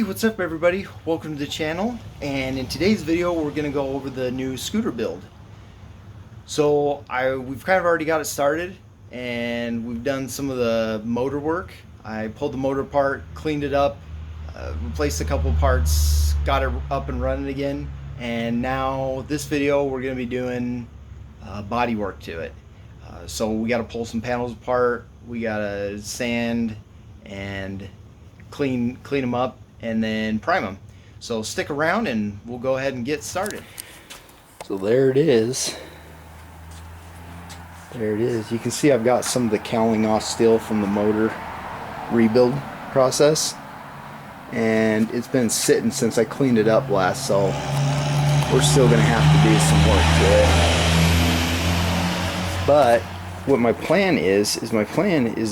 what's up everybody? Welcome to the channel, and in today's video we're going to go over the new scooter build. So we've kind of already got it started, and we've done some of the motor work. I pulled the motor apart, cleaned it up, replaced a couple parts, got it up and running again, and now this video we're going to be doing body work to it. So we got to pull some panels apart, we got to sand and clean them up, and then prime them. So stick around and we'll go ahead and get started. So there it is. There it is. You can see I've got some of the cowling off still from the motor rebuild process, and it's been sitting since I cleaned it up last, so we're still gonna have to do some work to it. But what my plan is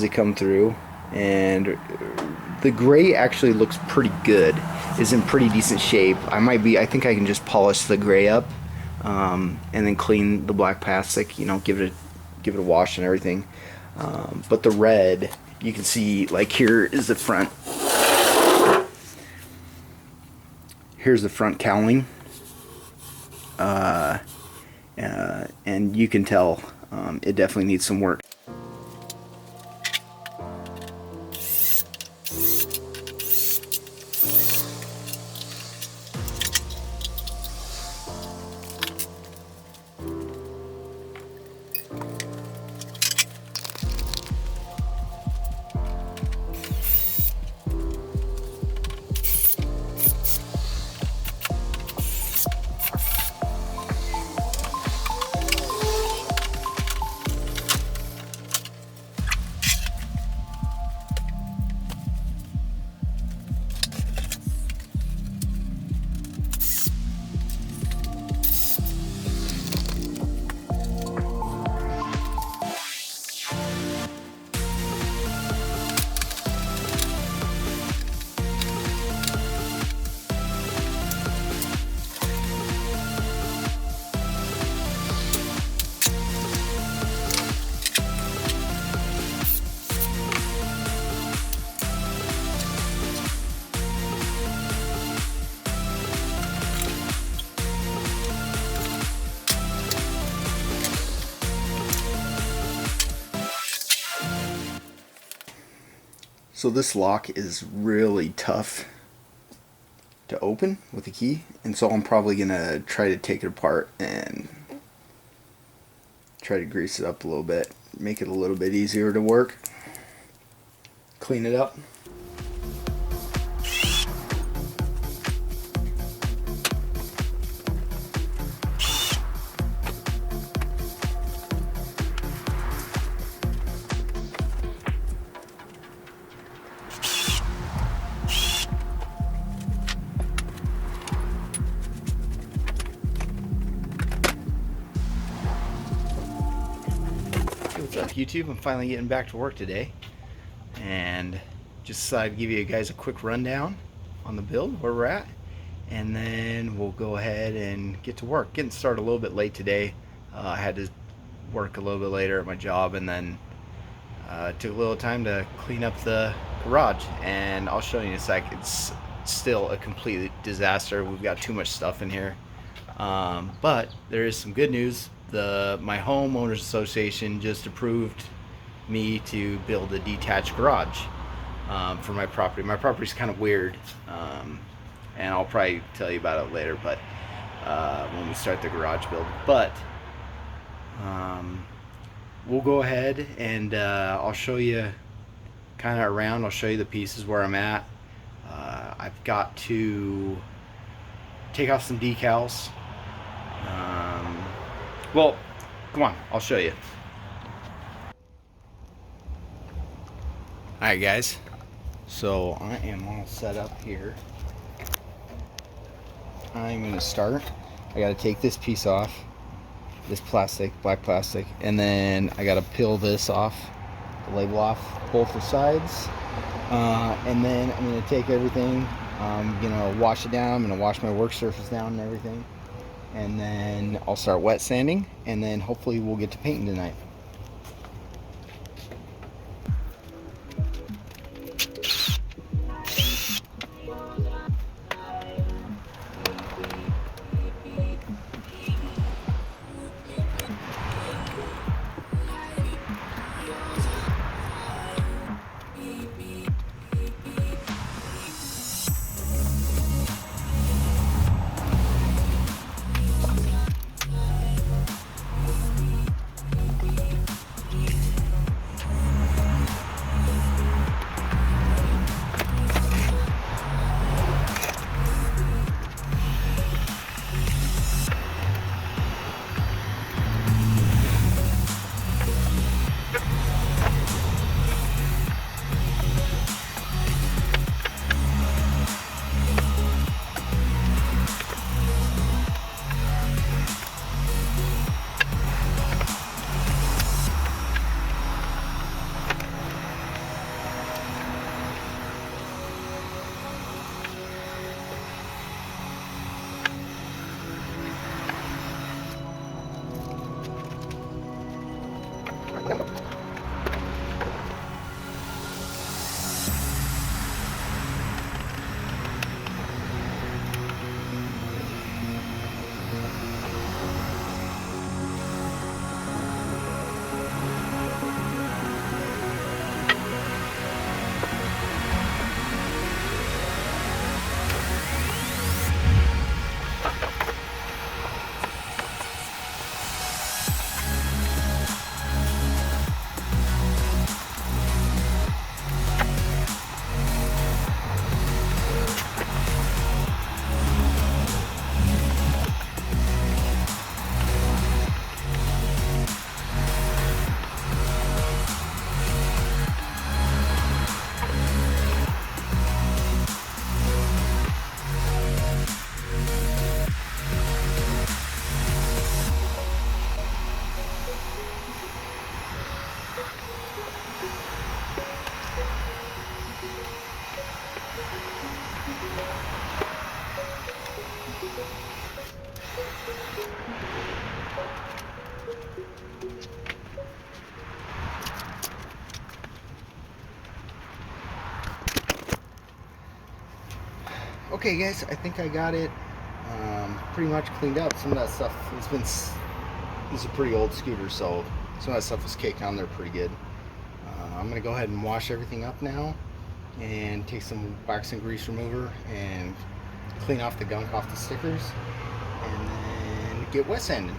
to come through, and the gray actually looks pretty good, is in pretty decent shape. I think I can just polish the gray up, and then clean the black plastic, you know, give it a wash and everything. But the red, you can see, like, here is the front. Here's the front cowling, and you can tell it definitely needs some work. So this lock is really tough to open with a key, and so I'm probably gonna try to take it apart and try to grease it up a little bit, make it a little bit easier to work, clean it up. What's up YouTube? I'm finally getting back to work today, and just decided to give you guys a quick rundown on the build, where we're at, and then we'll go ahead and get to work. Getting started a little bit late today. I had to work a little bit later at my job, and then took a little time to clean up the garage, and I'll show you in a sec. It's still a complete disaster. We've got too much stuff in here, but there is some good news. My homeowners association just approved me to build a detached garage for my property. My property's kind of weird, and I'll probably tell you about it later, but when we start the garage build. But we'll go ahead and I'll show you kind of around. I'll show you the pieces where I'm at. I've got to take off some decals. Well, come on, I'll show you. Alright guys, so I am all set up here. I'm going to start. I got to take this piece off, this plastic, black plastic, and then I got to peel this off, the label off both the sides, and then I'm going to take everything, I'm going to wash it down, I'm going to wash my work surface down and everything. And then I'll start wet sanding, and then hopefully we'll get to painting tonight. Okay guys, I think I got it pretty much cleaned up. Some of that stuff has been, this is a pretty old scooter, so some of that stuff was caked on there pretty good. I'm gonna go ahead and wash everything up now and take some wax and grease remover and clean off the gunk off the stickers and then get wet sanded.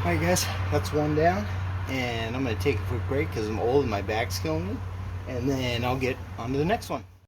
Alright guys, that's one down, and I'm going to take a quick break because I'm old and my back's killing me, and then I'll get on to the next one.